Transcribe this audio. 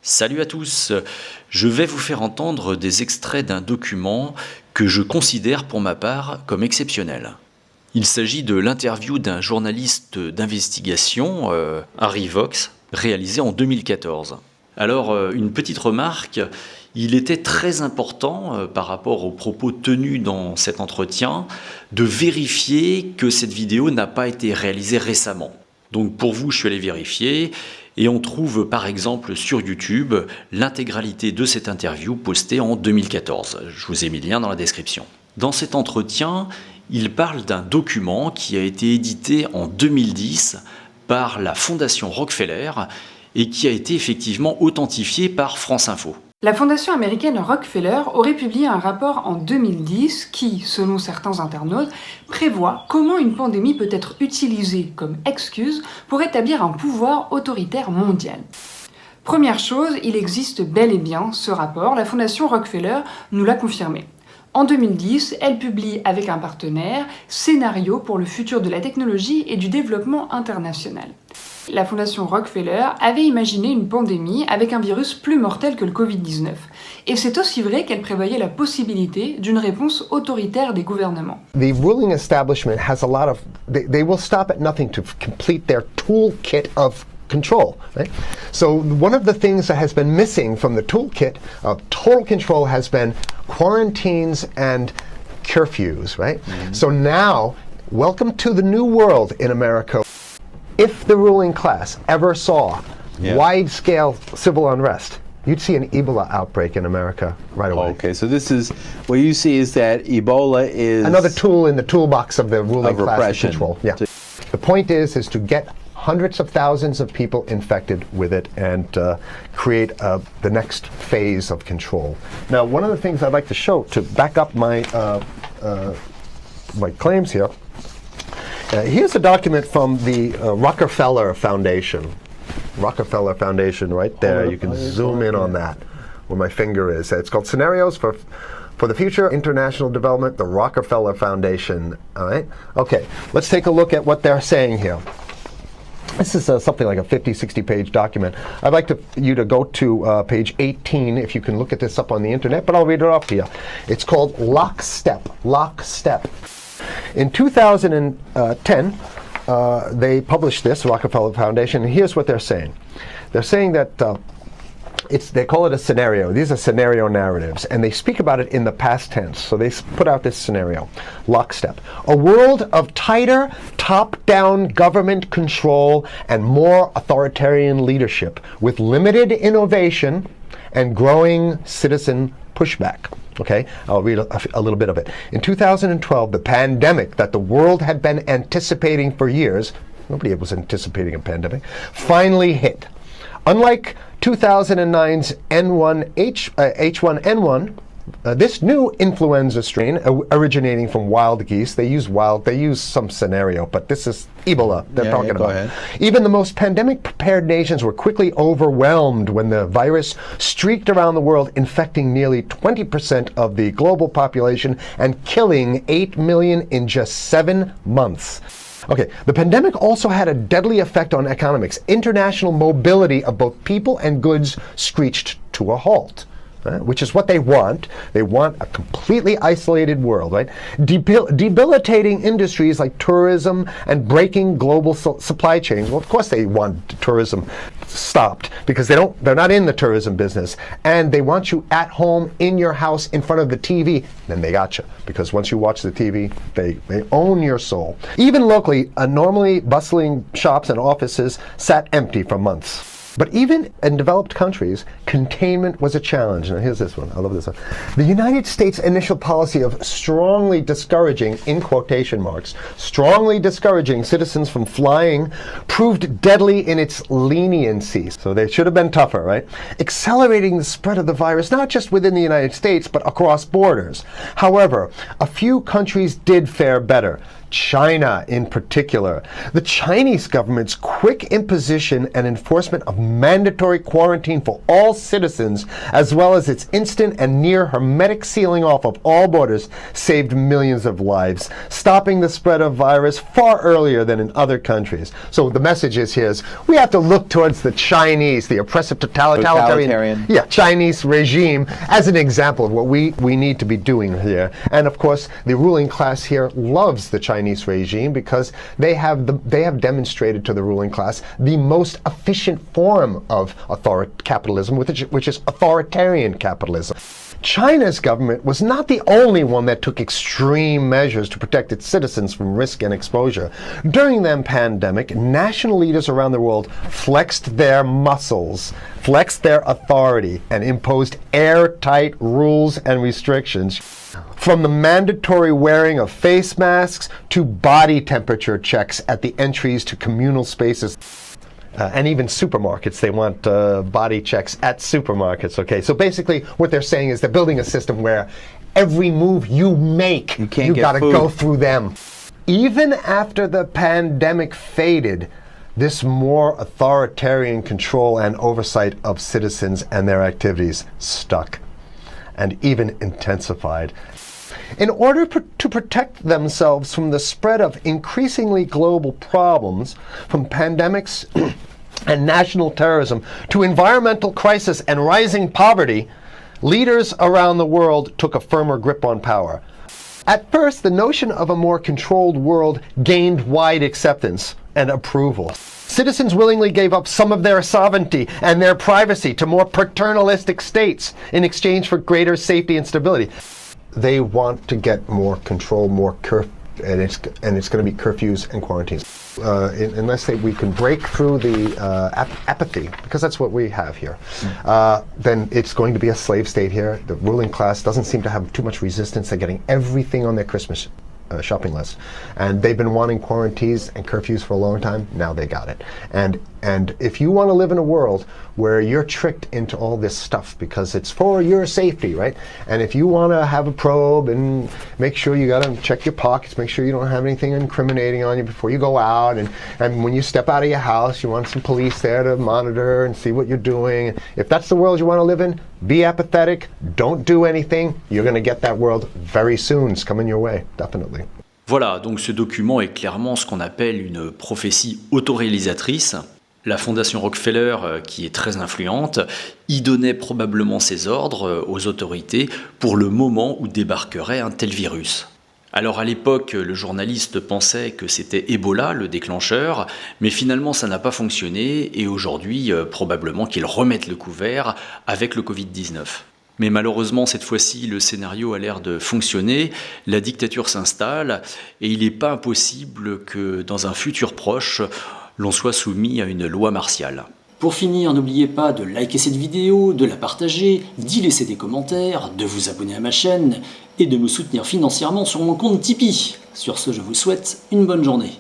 Salut à tous, je vais vous faire entendre des extraits d'un document que je considère pour ma part comme exceptionnel. Il s'agit de l'interview d'un journaliste d'investigation, Harry Vox, réalisé en 2014. Alors, une petite remarque, il était très important par rapport aux propos tenus dans cet entretien de vérifier que cette vidéo n'a pas été réalisée récemment. Donc pour vous, je suis allé vérifier et on trouve par exemple sur YouTube l'intégralité de cette interview postée en 2014. Je vous ai mis le lien dans la description. Dans cet entretien, il parle d'un document qui a été édité en 2010 par la fondation Rockefeller et qui a été effectivement authentifié par France Info. La fondation américaine Rockefeller aurait publié un rapport en 2010 qui, selon certains internautes, prévoit comment une pandémie peut être utilisée comme excuse pour établir un pouvoir autoritaire mondial. Première chose, il existe bel et bien ce rapport, la fondation Rockefeller nous l'a confirmé. En 2010, elle publie avec un partenaire Scénario pour le futur de la technologie et du développement international. La fondation Rockefeller avait imaginé une pandémie avec un virus plus mortel que le Covid-19. Et c'est aussi vrai qu'elle prévoyait la possibilité d'une réponse autoritaire des gouvernements. The ruling establishment has a lot of, they will stop at nothing to complete their toolkit of control, right? So one of the things that has been missing from the toolkit of total control has been quarantines and curfews, right? So now, welcome to the new world in America. If the ruling class ever saw wide-scale civil unrest, you'd see an Ebola outbreak in America right away. Okay, so this is, what you see is that Ebola is another tool in the toolbox of the ruling class repression. control. Yeah. The point is to get hundreds of thousands of people infected with it and create the next phase of control. Now, one of the things I'd like to show to back up my my claims here. Here's a document from the Rockefeller Foundation. Rockefeller Foundation, right there. You can zoom in on that, where my finger is. It's called Scenarios for the Future International Development, the Rockefeller Foundation. All right. Okay. Let's take a look at what they're saying here. This is something like a 50, 60-page document. I'd like you to go to page 18, if you can look at this up on the internet, but I'll read it off to you. It's called Lockstep. Lockstep. In 2010, they published this, Rockefeller Foundation, and here's what they're saying. They're saying that they call it a scenario. These are scenario narratives, and they speak about it in the past tense. So they put out this scenario, Lockstep. A world of tighter, top-down government control and more authoritarian leadership with limited innovation and growing citizen pushback. Okay, I'll read a little bit of it. In 2012, the pandemic that the world had been anticipating for years, nobody was anticipating a pandemic, finally hit. Unlike 2009's H1N1, this new influenza strain originating from wild geese, they use some scenario, but this is Ebola they're talking about. Ahead. Even the most pandemic-prepared nations were quickly overwhelmed when the virus streaked around the world, infecting nearly 20% of the global population and killing 8 million in just 7 months. Okay, the pandemic also had a deadly effect on economics. International mobility of both people and goods screeched to a halt. Which is what they want. They want a completely isolated world, right? Debilitating industries like tourism and breaking global supply chains. Well, of course they want tourism stopped because they're not in the tourism business, and they want you at home in your house in front of the TV. Then they got you, because once you watch the TV, they own your soul. Even locally, normally bustling shops and offices sat empty for months. But even in developed countries, containment was a challenge. Now here's this one. I love this one. The United States' initial policy of strongly discouraging, in quotation marks, strongly discouraging citizens from flying proved deadly in its leniency. So they should have been tougher, right? Accelerating the spread of the virus, not just within the United States, but across borders. However, a few countries did fare better. China in particular. The Chinese government's quick imposition and enforcement of mandatory quarantine for all citizens, as well as its instant and near hermetic sealing off of all borders, saved millions of lives, stopping the spread of virus far earlier than in other countries. So the message is here is we have to look towards the Chinese, the oppressive totalitarian. Chinese regime as an example of what we need to be doing here. And of course, the ruling class here loves the Chinese regime because they have demonstrated to the ruling class the most efficient form of capitalism, which is authoritarian capitalism. China's government was not the only one that took extreme measures to protect its citizens from risk and exposure. During the pandemic, national leaders around the world flexed their muscles, flexed their authority, and imposed airtight rules and restrictions. From the mandatory wearing of face masks to body temperature checks at the entries to communal spaces. And even supermarkets, they want body checks at supermarkets, okay? So basically what they're saying is they're building a system where every move you make, you gotta go through them. Even after the pandemic faded, this more authoritarian control and oversight of citizens and their activities stuck and even intensified. In order to protect themselves from the spread of increasingly global problems, from pandemics and national terrorism to environmental crisis and rising poverty, leaders around the world took a firmer grip on power. At first, the notion of a more controlled world gained wide acceptance and approval. Citizens willingly gave up some of their sovereignty and their privacy to more paternalistic states in exchange for greater safety and stability. They want to get more control, more and it's going to be curfews and quarantines. Unless we can break through the apathy, because that's what we have here, then it's going to be a slave state here. The ruling class doesn't seem to have too much resistance. They're getting everything on their Christmas shopping list, and they've been wanting quarantines and curfews for a long time. Now they got it. And if you want to live in a world where you're tricked into all this stuff because it's for your safety, right? And if you want to have a probe and make sure you got to check your pockets, make sure you don't have anything incriminating on you before you go out, and when you step out of your house, you want some police there to monitor and see what you're doing. If that's the world you want to live in, be apathetic, don't do anything. You're going to get that world very soon. It's coming your way, definitely. Voilà, donc ce document est clairement ce qu'on appelle une prophétie auto-réalisatrice. La fondation Rockefeller, qui est très influente, y donnait probablement ses ordres aux autorités pour le moment où débarquerait un tel virus. Alors à l'époque, le journaliste pensait que c'était Ebola le déclencheur, mais finalement ça n'a pas fonctionné et aujourd'hui, probablement qu'ils remettent le couvert avec le Covid-19. Mais malheureusement, cette fois-ci, le scénario a l'air de fonctionner, la dictature s'installe et il n'est pas impossible que dans un futur proche, l'on soit soumis à une loi martiale. Pour finir, n'oubliez pas de liker cette vidéo, de la partager, d'y laisser des commentaires, de vous abonner à ma chaîne et de me soutenir financièrement sur mon compte Tipeee. Sur ce, je vous souhaite une bonne journée.